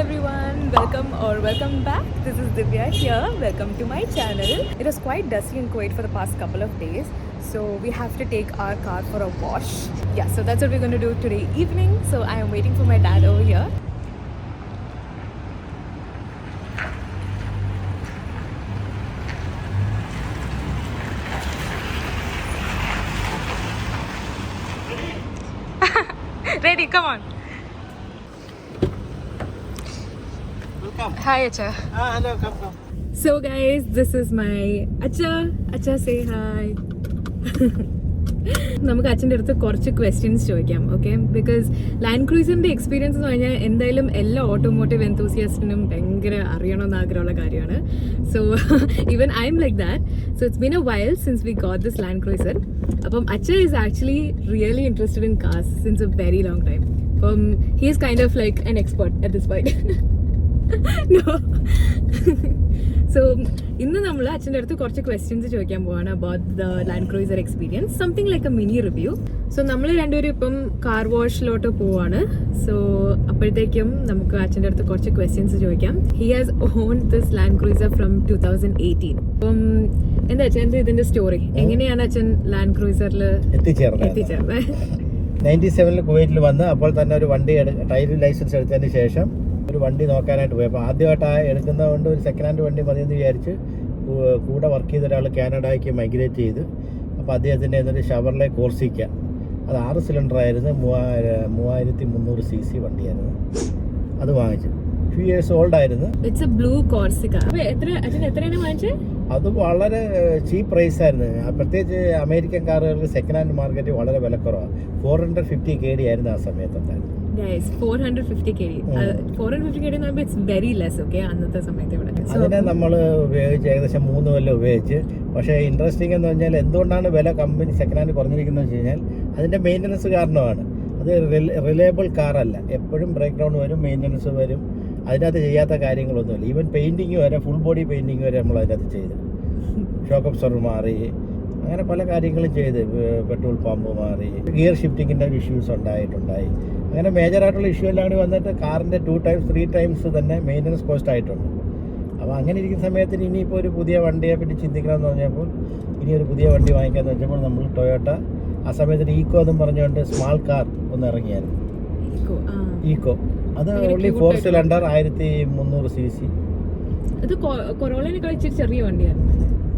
everyone, welcome back. This is Divya here. Welcome to my channel. It was quite dusty in Kuwait for the past couple of days, so we have to take our car for a wash. Yeah, so that's what we're going to do today evening. So I am waiting for my dad over here. Ready, come on. Welcome. Hi, Acha. Hello, come. So guys, this is my Acha. Acha, say hi. നമുക്ക് അച്ഛൻ്റെ അടുത്ത് കുറച്ച് questions ചോദിക്കാം, okay? Because land ക്രൂസറിൻ്റെ experience എന്ന് പറഞ്ഞാൽ എന്തായാലും എല്ലാ automotive എന്തൂസിയാസ്റ്റിനും ഭയങ്കര അറിയണമെന്ന് ആഗ്രഹമുള്ള കാര്യമാണ്. So even I am like that. So it's been a while since we got this Land Cruiser. അപ്പം അച്ഛൻ is actually really interested in cars since a very long time. അപ്പം he is kind of like an expert at this point. So ഇന്ന് നമ്മൾ അച്ഛൻ്റെ അടുത്ത് കുറച്ച് questions ചോദിക്കാൻ പോവാണ് about the Land Cruiser experience, something like a mini review. So നമ്മൾ രണ്ടുപേരും ഇപ്പം കാർ വാഷിലോട്ട് പോവാണ്. സോ അപ്പോഴത്തേക്കും നമുക്ക് അച്ഛൻ്റെ അടുത്ത് കുറച്ച് ക്വസ്റ്റ്യൻസ് ചോദിക്കാം. He has owned this Land cruiser from 2018. അപ്പം എന്താ അച്ഛൻ ഇതിന്റെ സ്റ്റോറി? എങ്ങനെയാണ് അച്ഛൻ ലാൻഡ് ക്രൂസറിൽ എത്തിച്ചേർന്നത്? 97 കുവൈറ്റിൽ വന്ന് അപ്പോൾ തന്നെ ഒരു വണ്ടി ഡ്രൈവിംഗ് ലൈസൻസ് എടുത്തതിന് ശേഷം ഒരു വണ്ടി നോക്കാനായിട്ട് പോയി. അപ്പോൾ ആദ്യമായിട്ട് എടുക്കുന്നത് കൊണ്ട് ഒരു സെക്കൻഡ് ഹാൻഡ് വണ്ടി മതിയെന്ന് വിചാരിച്ച് കൂടെ വർക്ക് ചെയ്ത ഒരാൾ കാനഡയ്ക്ക് മൈഗ്രേറ്റ് ചെയ്ത്, അപ്പോൾ അദ്ദേഹത്തിൻ്റെ എന്നൊരു ഷവർലെ കോർസിക്ക, അത് 6 സിലിണ്ടറായിരുന്നു, 3300 cc വണ്ടിയായിരുന്നു. അത് വാങ്ങിച്ചു. ഫ്യൂ ഇയേഴ്സ് ഓൾഡ് ആയിരുന്നു. It's A blue Corsica. എത്രയാണ് വാങ്ങിച്ചത്? അത് വളരെ ചീപ്പ് പ്രൈസ് ആയിരുന്നു. പ്രത്യേകിച്ച് അമേരിക്കൻ കാറുകൾക്ക് സെക്കൻഡ് ഹാൻഡ് മാർക്കറ്റ് വളരെ വിലക്കുറവാണ്. 450 KD ആയിരുന്നു ആ സമയത്തുണ്ടായിരുന്നു. Guys, 450 KD. 450 KD എന്ന് പറയുമ്പോൾ ഇറ്റ്സ് വെരി ലെസ്, ഓക്കെ? അന്നത്തെ സമയത്ത് ഇവിടെ അതിനെ നമ്മൾ ഉപയോഗിച്ച് ഏകദേശം 3 കൊല്ലം ഉപയോഗിച്ച്. പക്ഷേ ഇൻട്രസ്റ്റിംഗ് എന്ന് പറഞ്ഞാൽ എന്തുകൊണ്ടാണ് വില കമ്പനി സെക്കൻഡ് ഹാൻഡ് കുറഞ്ഞിരിക്കുന്നത് വെച്ച് കഴിഞ്ഞാൽ അതിൻ്റെ മെയിൻ്റനൻസ് കാരണമാണ്. അത് റിലയബിൾ കാറല്ല. എപ്പോഴും ബ്രേക്ക് ഡൗൺ വരും, മെയിൻ്റനൻസ് വരും. അതിനകത്ത് ചെയ്യാത്ത കാര്യങ്ങളൊന്നുമില്ല. ഈവൻ പെയിൻറ്റിങ് വരെ, ഫുൾ ബോഡി പെയിൻറ്റിങ് വരെ നമ്മൾ അതിനകത്ത് ചെയ്ത്, ഷോക്ക് അബ്സോർവർ മാറി, അങ്ങനെ പല കാര്യങ്ങളും ചെയ്ത്, പെട്രോൾ പമ്പ് മാറി, ഗിയർ ഷിഫ്റ്റിങ്ങിൻ്റെ ഇഷ്യൂസ് ഉണ്ടായി. അങ്ങനെ മേജറായിട്ടുള്ള ഇഷ്യൂ എല്ലാം കൂടി വന്നിട്ട് കാറിൻ്റെ 2 times 3 times തന്നെ മെയിൻ്റനൻസ് കോസ്റ്റ് ആയിട്ടുണ്ട്. അപ്പോൾ അങ്ങനെ ഇരിക്കുന്ന സമയത്തിന് ഇനിയിപ്പോൾ ഒരു പുതിയ വണ്ടിയെ പറ്റി ചിന്തിക്കണമെന്ന് പറഞ്ഞപ്പോൾ, ഇനി ഒരു പുതിയ വണ്ടി വാങ്ങിക്കാമെന്ന് വെച്ചപ്പോൾ നമ്മൾ ടൊയോട്ട ആ സമയത്തിന് ഈക്കോ എന്നും പറഞ്ഞുകൊണ്ട് സ്മാൾ കാർ ഒന്ന് ഇറങ്ങിയായിരുന്നു. ഈക്കോ അത് ഓൺലി 4 സിലിണ്ടർ 1300 cc. ചെറിയ വണ്ടിയാണ്.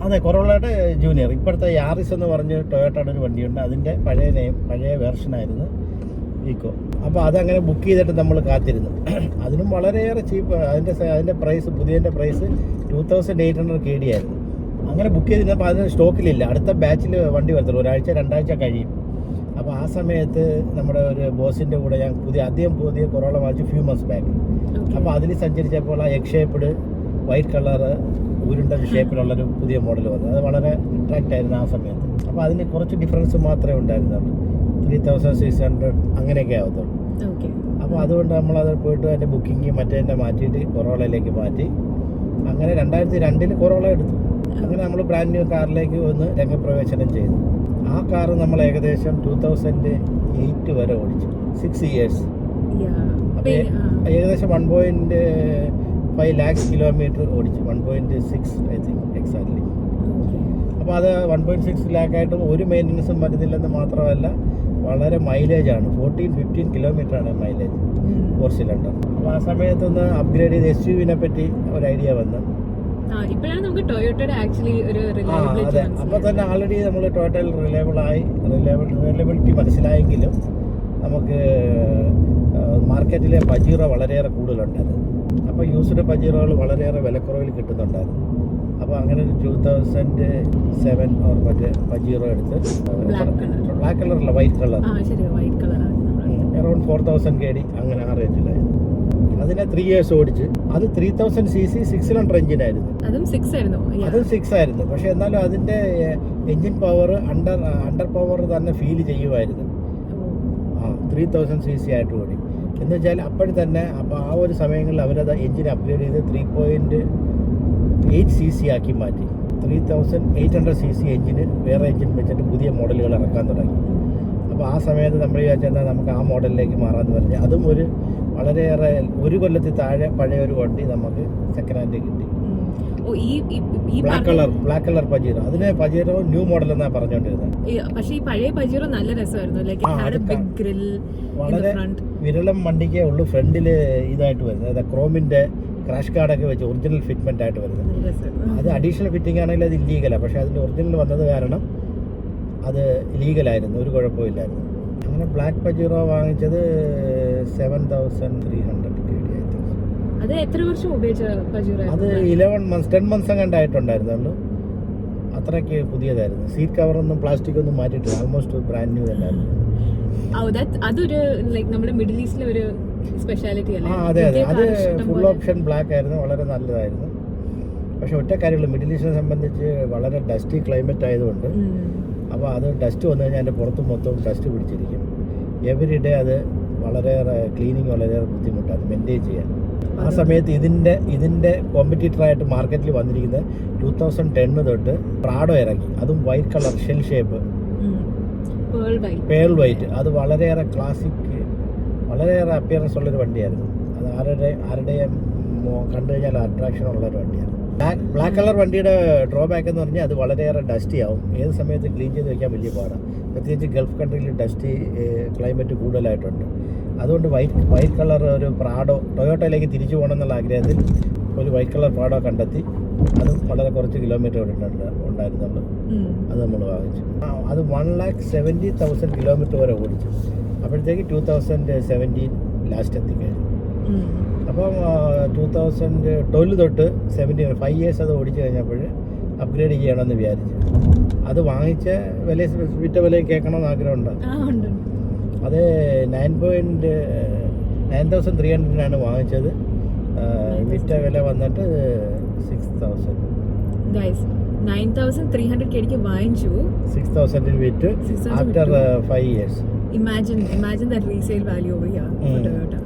അതെ, കൊറോളയുടെ ജൂനിയർ. ഇപ്പോഴത്തെ യാറിസ് എന്ന് പറഞ്ഞ് ടൊയോട്ടയുടെ ഒരു വണ്ടിയുണ്ട്, അതിൻ്റെ പഴയ വേർഷനായിരുന്നു ഈക്കോ. അപ്പോൾ അതങ്ങനെ ബുക്ക് ചെയ്തിട്ട് നമ്മൾ കാത്തിരുന്നു. അതിനും വളരെയേറെ ചീപ്പ്. അതിൻ്റെ പ്രൈസ്, പുതിയതിൻ്റെ പ്രൈസ് 2800 KD ആയിരുന്നു. അങ്ങനെ ബുക്ക് ചെയ്തിരുന്നപ്പോൾ അതിന് സ്റ്റോക്കിലില്ല. അടുത്ത ബാച്ചിൽ വണ്ടി വരത്തുള്ളൂ, 1-2 ആഴ്ച കഴിയും. അപ്പോൾ ആ സമയത്ത് നമ്മുടെ ഒരു ബോസിൻ്റെ കൂടെ ഞാൻ പുതിയ കൊറോള വാങ്ങിച്ചു ഫ്യൂ മന്ത്സ് ബാക്ക്. അപ്പോൾ അതിൽ സഞ്ചരിച്ചപ്പോൾ ആ എഗ് ഷേപ്പ്ഡ് വൈറ്റ് കളറ് ഉരുണ്ട ഷേപ്പിലുള്ളൊരു പുതിയ മോഡൽ വന്നു. അത് വളരെ അട്രാക്റ്റ് ആയിരുന്നു ആ സമയത്ത്. അപ്പോൾ അതിന് കുറച്ച് ഡിഫറൻസ് മാത്രമേ ഉണ്ടായിരുന്നുള്ളൂ. 3600 അങ്ങനെയൊക്കെ ആവത്തുള്ളൂ. അപ്പോൾ അതുകൊണ്ട് നമ്മളത് പോയിട്ട് അതിൻ്റെ ബുക്കിങ് മറ്റേ മാറ്റിയിട്ട് കൊറോളയിലേക്ക് മാറ്റി. അങ്ങനെ 2002 കൊറോള എടുത്തു. അങ്ങനെ നമ്മൾ ബ്രാൻഡ് ന്യൂ കാറിലേക്ക് ഒന്ന് രംഗപ്രവേശനം ചെയ്തു. ആ കാറ് നമ്മൾ ഏകദേശം 2008 വരെ ഓടിച്ചു, 6 years. അപ്പോൾ ഏകദേശം 1.5 lakhs kilometer ഓടിച്ചു, 1.6 ഐ തിങ്ക് എക്സാക്ട്ലി. അപ്പോൾ അത് 1.6 lakh ആയിട്ടും ഒരു മെയിൻ്റനൻസും വരുന്നില്ലെന്ന് മാത്രമല്ല, വളരെ മൈലേജാണ്. 14-15 കിലോമീറ്ററാണ് മൈലേജ് 4 സിലിണ്ടർ. അപ്പോൾ ആ സമയത്തൊന്ന് അപ്ഗ്രേഡ് ചെയ്ത് SUV-നെ പറ്റി ഒരു ഐഡിയ വന്നു. അതെ, അപ്പോൾ തന്നെ ആൾറെഡി നമ്മൾ ടോട്ടൽ റിലയബിലിറ്റി മനസ്സിലായെങ്കിലും നമുക്ക് മാർക്കറ്റിലെ പജീറോ വളരെയേറെ കൂടുതലുണ്ടായിരുന്നു. അപ്പോൾ യൂസ്ഡ് പജീറോകൾ വളരെയേറെ വിലക്കുറവിൽ കിട്ടുന്നുണ്ടായിരുന്നു. അപ്പോൾ അങ്ങനെ ഒരു 2007 ഓർ മറ്റേ പജീറോ എടുത്ത്, ബ്ലാക്ക് കളറല്ല, വൈറ്റ് കളർ, അറൗണ്ട് 4000 KD അങ്ങനെ ആ റേറ്റിലായിരുന്നു. അതിനെ 3 years ഓടിച്ച്. അത് 3000 cc 6 cylinder എഞ്ചിനായിരുന്നു. അതും 6 ആയിരുന്നു. പക്ഷെ എന്നാലും അതിൻ്റെ എഞ്ചിൻ പവർ അണ്ടർ പവർ തന്നെ ഫീൽ ചെയ്യുമായിരുന്നു. 3000 cc ആയിട്ട് ഓടി എന്ന് വെച്ചാൽ അപ്പോഴും തന്നെ. അപ്പോൾ ആ ഒരു സമയങ്ങളിൽ അവരത് എഞ്ചിൻ അപ്ഗ്രേഡ് ചെയ്ത് 3.8 cc ആക്കി മാറ്റി. 3800 cc എഞ്ചിന് വേറെ എഞ്ചിൻ വെച്ചിട്ട് പുതിയ മോഡലുകൾ ഇറക്കാൻ തുടങ്ങി. അപ്പോൾ ആ സമയത്ത് നമ്മൾ വിചാരിച്ചാൽ നമുക്ക് ആ മോഡലിലേക്ക് മാറാമെന്ന് പറഞ്ഞാൽ അതും ഒരു വളരെയേറെ ഒരു കൊല്ലത്തിൽ താഴെ പഴയ ഒരു വണ്ടി നമുക്ക് സെക്കൻഡ് ഹാൻഡ് കിട്ടി. ഓ ഈ ബ്ലാക്ക് കളർ പജീറോ. അതിന് പജീറോ ന്യൂ മോഡൽ എന്നാ പറഞ്ഞുകൊണ്ടിരുന്നത്. പക്ഷേ ഈ പഴയ പജീറോ നല്ല രസമായിരുന്നു. വളരെ വിരളം വണ്ടിക്കേ ഉള്ളൂ ഫ്രണ്ടില് ഇതായിട്ട് വരുന്നത്. അതായത് ക്രോമിന്റെ ക്രാഷ് കാർഡൊക്കെ വെച്ച് ഒറിജിനൽ ഫിറ്റ്മെന്റ് ആയിട്ട് വരുന്നത്. അത് അഡീഷണൽ ഫിറ്റിംഗ് ആണെങ്കിൽ അത് ഇല്ലീഗലാണ്. പക്ഷെ അതിന്റെ ഒറിജിനൽ വന്നത് കാരണം അത് ലീഗലായിരുന്നു, ഒരു കുഴപ്പമില്ലായിരുന്നു. അങ്ങനെ ബ്ലാക്ക് പജീറോ വാങ്ങിച്ചത് 7,300 KD. അത് എത്ര വർഷം ഉപയോഗിച്ച പജീറോ? അത് 11 months 10 months അങ്ങാണ്ടായിട്ടുണ്ടായിരുന്നുള്ളൂ. അത്രയ്ക്ക് പുതിയതായിരുന്നു. സീറ്റ് കവറൊന്നും പ്ലാസ്റ്റിക് ഒന്നും മാറ്റിയിട്ടില്ല. ആൾമോസ്റ്റ് ബ്രാൻഡ് ന്യൂ തന്നെയായിരുന്നു. അതൊരു ലൈക്ക് നമ്മുടെ മിഡിൽ ഈസ്റ്റിലെ ഒരു സ്പെഷ്യാലിറ്റി അല്ലേ? അതെ അതെ, അത് ഫുൾ ഓപ്ഷൻ ബ്ലാക്ക് ആയിരുന്നു, വളരെ നല്ലതായിരുന്നു. പക്ഷെ ഒറ്റ കാര്യമുള്ളൂ, മിഡിൽ ഈസ്റ്റിനെ സംബന്ധിച്ച് വളരെ ഡസ്റ്റി ക്ലൈമറ്റ് ആയതുകൊണ്ട് അപ്പോൾ അത് ഡസ്റ്റ് വന്നു കഴിഞ്ഞാൽ അതിൻ്റെ പുറത്ത് മൊത്തം ഡസ്റ്റ് പിടിച്ചിരിക്കും. എവറി ഡേ അത് വളരെയേറെ ക്ലീനിങ് വളരെയേറെ ബുദ്ധിമുട്ടാണ് മെയിൻറ്റെയിൻ ചെയ്യാൻ. ആ സമയത്ത് ഇതിൻ്റെ കോമ്പറ്റീറ്ററായിട്ട് മാർക്കറ്റിൽ വന്നിരിക്കുന്നത് 2010 തൊട്ട് പ്രാഡോ ഇറങ്ങി. അതും white colour shell shape, pearl white. അത് വളരെയേറെ ക്ലാസിക്, വളരെയേറെ അപ്പിയറൻസ് ഉള്ളൊരു വണ്ടിയായിരുന്നു. അത് ആരുടെയും കണ്ടു കഴിഞ്ഞാൽ അട്രാക്ഷൻ ഉള്ളൊരു വണ്ടിയാണ്. ബ്ലാക്ക് കളർ വണ്ടിയുടെ ഡ്രോബാക്ക് എന്ന് പറഞ്ഞാൽ അത് വളരെയേറെ ഡസ്റ്റി ആവും. ഏത് സമയത്ത് ക്ലീൻ ചെയ്ത് വയ്ക്കാൻ വലിയ പാടാണ്. പ്രത്യേകിച്ച് ഗൾഫ് കൺട്രിയിൽ ഡസ്റ്റി ക്ലൈമറ്റ് കൂടുതലായിട്ടുണ്ട്. അതുകൊണ്ട് വൈറ്റ് കളർ ഒരു പ്രാഡോ, ടൊയോട്ടയിലേക്ക് തിരിച്ചു പോകണം എന്നുള്ള ആഗ്രഹത്തിൽ ഒരു വൈറ്റ് കളർ പ്രാഡോ കണ്ടെത്തി. അതും വളരെ കുറച്ച് കിലോമീറ്റർ ഉണ്ടായിരുന്നുള്ളൂ. അത് നമ്മൾ വാങ്ങിച്ചു. അത് 1,70,000 കിലോമീറ്റർ വരെ ഓടിച്ചു. അപ്പോഴത്തേക്ക് 2017 ലാസ്റ്റ് എത്തിക്കഴിഞ്ഞു. അപ്പം 2012 തൊട്ട് 17 5 years അത് ഓടിച്ചു കഴിഞ്ഞപ്പോൾ അപ്ഗ്രേഡ് ചെയ്യണമെന്ന് വിചാരിച്ചു. അത് വാങ്ങിച്ച വിറ്റ വില കേൾക്കണമെന്ന് ആഗ്രഹമുണ്ട്. അത് 9,300 വാങ്ങിച്ചത്. വിറ്റ വില വന്നിട്ട് 6,000. 9,300 KD വാങ്ങിച്ചു. 6,000 വിറ്റ് after 5 years. Imagine that resale value over here for Toyota.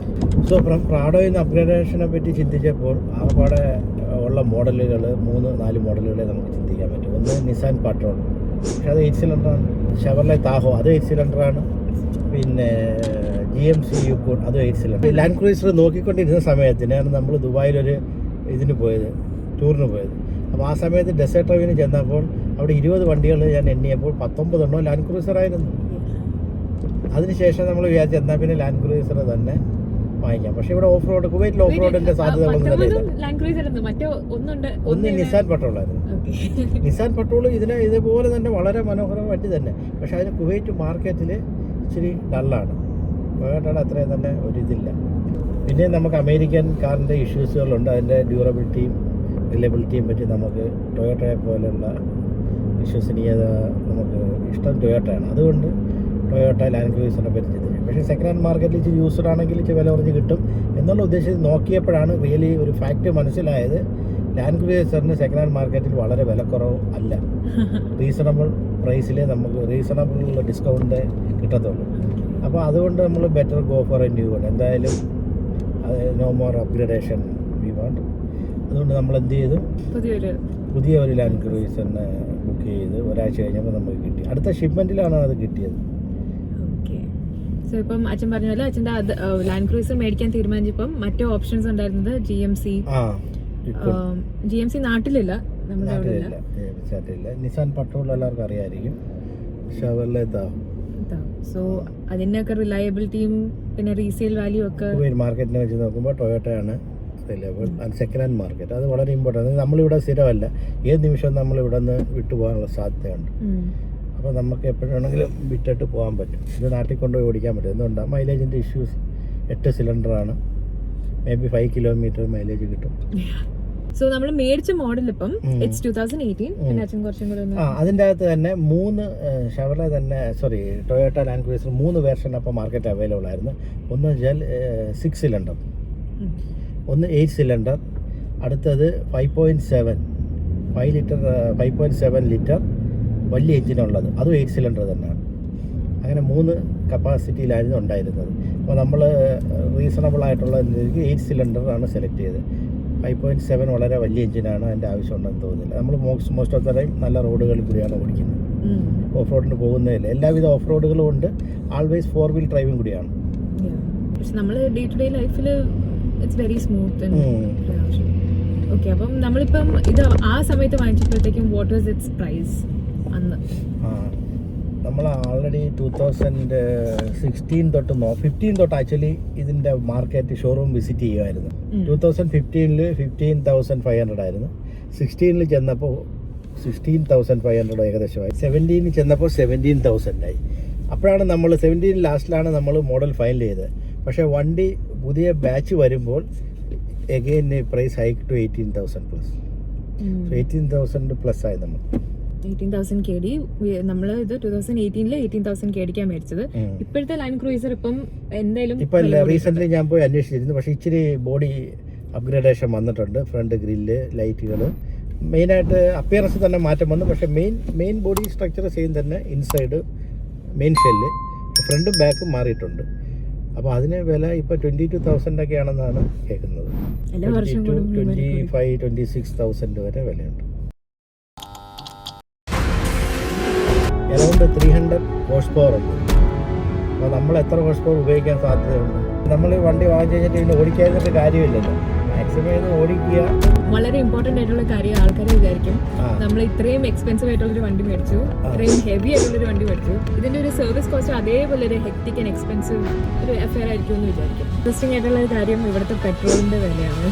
So from പ്രാഡോയിൽ നിന്ന് അപ്ഗ്രേഡേഷനെ പറ്റി ചിന്തിച്ചപ്പോൾ ആകപ്പാടെ ഉള്ള മോഡലുകൾ 3-4 മോഡലുകളെ നമുക്ക് ചിന്തിക്കാൻ പറ്റും. ഒന്ന് നിസാൻ പട്രോൾ, പക്ഷെ അത് 8 സിലിണ്ടറാണ്. ഷെവർലെ താഹോ, അത് 8 സിലിണ്ടറാണ്. പിന്നെ GMC യൂക്കോൺ, അത് 8 സിലിണ്ടർ. ലാൻഡ് ക്രൂയിസർ നോക്കിക്കൊണ്ടിരുന്ന സമയത്തിനാണ് നമ്മൾ ദുബായിലൊരു ടൂറിന് പോയത്. അപ്പോൾ ആ സമയത്ത് ഡെസേർട്ട് ഡ്രൈവിന് ചെന്നപ്പോൾ അവിടെ 20 വണ്ടികൾ ഞാൻ എണ്ണിയപ്പോൾ 19 ലാൻഡ് ക്രൂയിസർ ആയിരുന്നു. അതിനുശേഷം നമ്മൾ വിചാരിച്ചു എന്നാൽ പിന്നെ ലാൻഡ് ക്രൂയിസർ തന്നെ വാങ്ങിക്കാം. പക്ഷെ ഇവിടെ ഓഫ് റോഡ്, കുവൈറ്റിൽ ഓഫ് റോഡിന്റെ സാധ്യതകളൊന്നും തന്നെ ഒന്ന് നിസാൻ പട്രോളായിരുന്നു. നിസാൻ പട്രോൾ ഇതുപോലെ തന്നെ വളരെ മനോഹര വണ്ടി തന്നെ. പക്ഷെ അതിന് കുവൈറ്റ് മാർക്കറ്റിൽ ഇച്ചിരി ഡള്ളാണ്. ടൊയോട്ടയുടെ അത്രയും തന്നെ ഒരിതില്ല. പിന്നെ നമുക്ക് അമേരിക്കൻ കാറിൻ്റെ ഇഷ്യൂസുകളുണ്ട്. അതിൻ്റെ ഡ്യൂറബിലിറ്റിയും റിലയബിലിറ്റിയും പറ്റി നമുക്ക് ടൊയോട്ടയെ പോലെയുള്ള വിശ്വസനീയത നമുക്ക് ഇഷ്ടം ടൊയോട്ടയാണ്. അതുകൊണ്ട് ടൊയോട്ട ലാൻഡ് ക്രൂയിസറിനെ പറ്റി ചിന്തിച്ചു. പക്ഷേ സെക്കൻഡ് ഹാൻഡ് മാർക്കറ്റിൽ ഇച്ചിരി യൂസ്ഡ് ആണെങ്കിൽ ഇച്ചിരി വില കുറഞ്ഞ് കിട്ടും എന്നുള്ള ഉദ്ദേശത്തിൽ നോക്കിയപ്പോഴാണ് റിയലി ഒരു ഫാക്റ്റ് മനസ്സിലായത്. ലാൻഡ് ക്രൂയിസറിന് സെക്കൻഡ് ഹാൻഡ് മാർക്കറ്റിൽ വളരെ വിലക്കുറവ് അല്ല. റീസണബിൾ പ്രൈസിലേ നമുക്ക് റീസണബിൾ ഡിസ്കൗണ്ട് കിട്ടത്തുള്ളൂ. അപ്പോൾ അതുകൊണ്ട് നമ്മൾ better go for a new one. എന്തായാലും no more upgradation we want. അതുകൊണ്ട് നമ്മൾ എന്ത് ചെയ്തു, പുതിയ ഒരു ലാൻഡ് ക്രൂയിസറിനെ ബുക്ക് ചെയ്ത് ഒരാഴ്ച കഴിഞ്ഞപ്പോൾ നമുക്ക് കിട്ടി. അടുത്ത ഷിപ്മെൻറ്റിലാണ് അത് കിട്ടിയത്. സോ ഇപ്പം അച്ഛൻ പറഞ്ഞ പോലെ അച്ഛൻ്റെ ലാൻഡ് ക്രൂയിസർ മേടിക്കാൻ തീരുമാനിച്ചപ്പം മറ്റു ഓപ്ഷൻസ് ഉണ്ടായിരുന്നത് GMC നാട്ടിലില്ല, നമ്മുടെ നാട്ടിലില്ല. നിസാൻ പട്രോൾ എല്ലാവർക്കും അറിയാമായിരിക്കും. Chevrolet Tahoe. സോ അതിൻ്റെയൊക്കെ റിലയബിലിറ്റിയും പിന്നെ റീസെയിൽ വാല്യൂ ഒക്കെ മാർക്കറ്റിനെ വെച്ച് നോക്കുമ്പോൾ ടൊയോട്ടയാണ് reliable. And second hand market അത് വളരെ ഇമ്പോർട്ടൻ്റ്. നമ്മളിവിടെ സ്ഥിരമല്ല, ഏത് നിമിഷവും നമ്മളിവിടെ നിന്ന് വിട്ടുപോകാനുള്ള സാധ്യതയുണ്ട്. അപ്പോൾ നമുക്ക് എപ്പോഴാണെങ്കിലും വിറ്റിട്ട് പോകാൻ പറ്റും. ഇത് നാട്ടിൽ കൊണ്ടുപോയി ഓടിക്കാൻ പറ്റും. എന്തുകൊണ്ടാണ് മൈലേജിൻ്റെ ഇഷ്യൂസ്. 8 സിലിണ്ടറാണ്, മേ ബി 5 കിലോമീറ്റർ മൈലേജ് കിട്ടും. സോ നമ്മൾ മേടിച്ച മോഡൽ ഇപ്പം 2018. പിന്നെ അച്ഛൻ കുറച്ചും കൂടെ അതിൻ്റെ അകത്ത് തന്നെ 3 ഷെവർലെ തന്നെ ടൊയോട്ട ലാൻഡ് ക്രൂയിസർ 3 വേർഷൻ അപ്പോൾ മാർക്കറ്റ് അവൈലബിൾ ആയിരുന്നു. ഒന്ന് വെച്ചാൽ 6 സിലിണ്ടർ, ഒന്ന് 8 സിലിണ്ടർ, അടുത്തത് 5.7 ലിറ്റർ വലിയ എഞ്ചിനുള്ളത്, അതും 8 സിലിണ്ടർ തന്നെയാണ്. അങ്ങനെ 3 കപ്പാസിറ്റിയിലായിരുന്നു ഉണ്ടായിരുന്നത്. അപ്പോൾ നമ്മൾ റീസണബിൾ ആയിട്ടുള്ള 8 സിലിണ്ടറാണ് സെലക്ട് ചെയ്തത്. 5.7 വളരെ വലിയ എഞ്ചിനാണ്, അതിൻ്റെ ആവശ്യമുണ്ടെന്ന് തോന്നുന്നില്ല. നമ്മൾ മോസ്റ്റ് ഓഫ് ദ ടൈം നല്ല റോഡുകളിൽ കൂടിയാണ് ഓടിക്കുന്നത്. ഓഫ് റോഡിന് പോകുന്നതില്ല. എല്ലാവിധ ഓഫ് റോഡുകളും ഉണ്ട്. ആൾവേസ് 4 വീൽ ഡ്രൈവിംഗ് കൂടിയാണ്. പക്ഷെ നമ്മൾ ഡേ ടു ഡേ ലൈഫിൽ ഇറ്റ്സ് വെരി സ്മൂത്ത്. ഓക്കെ, അപ്പം നമ്മളിപ്പം ഇത് ആ സമയത്ത് വാങ്ങിച്ചപ്പോഴത്തേക്കും വാട്ട് വാസ് ഇറ്റ്സ് പ്രൈസ് അന്ന്? നമ്മൾ ആൾറെഡി 2016 തൊട്ട് 15 തൊട്ട് ആക്ച്വലി ഇതിൻ്റെ മാർക്കറ്റ് ഷോറൂം വിസിറ്റ് ചെയ്യുമായിരുന്നു. 2015 15,500 ആയിരുന്നു. 16 ചെന്നപ്പോൾ 16,500 ഏകദേശമായി. 17 ചെന്നപ്പോൾ 17,000 ആയി. അപ്പോഴാണ് നമ്മൾ 17 ലാസ്റ്റിലാണ് നമ്മൾ മോഡൽ ഫൈനൽ ചെയ്തത്. പക്ഷേ വണ്ടി പുതിയ ബാച്ച് വരുമ്പോൾ again price hike to 18,000 plus. 18,000 plus ആയി നമ്മൾ. 18,000 KD നമ്മൾ ഇത് 2018 18,000 KDക്കാ മേടിച്ചത്. ഇപ്പോഴത്തെ ലാൻഡ് ക്രൂയിസർ ഇപ്പം എന്തായാലും ഇപ്പം റീസെൻ്റ്ലി ഞാൻ പോയി അന്വേഷിച്ചിരുന്നു. പക്ഷേ ഇച്ചിരി ബോഡി അപ്ഗ്രേഡേഷൻ വന്നിട്ടുണ്ട്. ഫ്രണ്ട് ഗ്രില്ല്, ലൈറ്റുകൾ, മെയിനായിട്ട് അപ്പിയറൻസ് തന്നെ മാറ്റം വന്നു. പക്ഷേ മെയിൻ ബോഡി സ്ട്രക്ചർ സെയിം തന്നെ. ഇൻസൈഡ് മെയിൻ ഷെല്ല്, ഫ്രണ്ടും ബാക്കും മാറിയിട്ടുണ്ട്. അപ്പോൾ അതിന് വില ഇപ്പോൾ 22,000 ഒക്കെ ആണെന്നാണ് കേൾക്കുന്നത്. 25,000-26,000 വരെ വിലയുണ്ട്. അറൗണ്ട് 300 ഹോഴ്സ് പവർ ഉണ്ട്. അപ്പോൾ നമ്മൾ എത്ര ഹോഴ്സ് പവർ ഉപയോഗിക്കാൻ സാധ്യതയുണ്ട്? നമ്മൾ വണ്ടി വാങ്ങിച്ചു കഴിഞ്ഞിട്ട് ഇതിന് ഓടിക്കാതിട്ട് കാര്യമില്ലല്ലോ. മാക്സിമം ഇത് ഓടിക്കുക. വളരെ ഇമ്പോർട്ടന്റ് ആയിട്ടുള്ള കാര്യം ആൾക്കാർ വിചാരിക്കും നമ്മൾ ഇത്രയും എക്സ്പെൻസീവ് ആയിട്ടുള്ളൊരു വണ്ടി മേടിച്ചു, ഇത്രയും ഹെവി ആയിട്ടുള്ളൊരു വണ്ടി മേടിച്ചു, ഇതിന്റെ ഒരു സർവീസ് കോസ്റ്റ് അതേപോലെ ഒരു ഹെക്ടിക് ആൻഡ് എക്സ്പെൻസീവ് ഒരു അഫെയർ ആയിരിക്കും എന്ന് വിചാരിക്കും. ഇൻട്രസ്റ്റിംഗ് ആയിട്ടുള്ള ഒരു കാര്യം ഇവിടുത്തെ പെട്രോളിന്റെ വിലയാണ്.